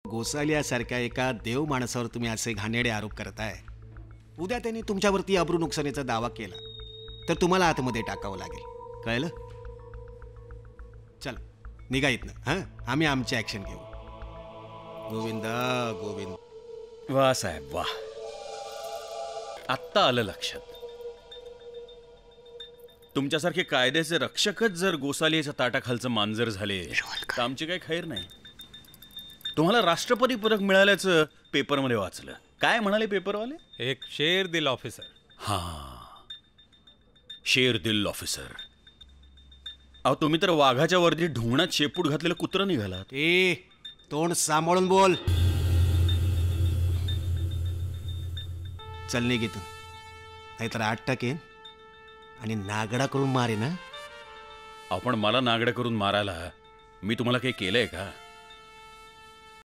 गोसालियासारख्या एका देव माणसावर तुम्ही असे घाणेरडे आरोप करताय. उद्या त्यांनी तुमच्यावरती अब्रू नुकसानीचा दावा केला तर तुम्हाला आतमध्ये टाकावं लागेल. कळलं? चला निघा इथनं. हां, आम्ही आमची ॲक्शन घेऊ. गोविंदा गोविंद. वा साहेब वा, आत्ता आलं लक्षात. तुमच्यासारखे कायद्याचे रक्षकच जर गोसालीच्या ताटाखालचं मांजर झाले तर आमची काही खैर नाही. तुम्हाला राष्ट्रपती पदक मिळाल्याचं पेपरमध्ये वाचलं. काय म्हणाले पेपरवाले? एक शेर दिल ऑफिसर. हां, शेर दिल ऑफिसर. अहो, तुम्ही तर वाघाच्या वरती ढुंगणात शेपूट घातलेलं कुत्रं निघालात. ए, तोंड सांभाळून बोल. चल निघितून, नाहीतर 8 टाकेन आणि नागडा करून मारे ना. आपण मला नागडं करून मारायला मी तुम्हाला काही केलंय का?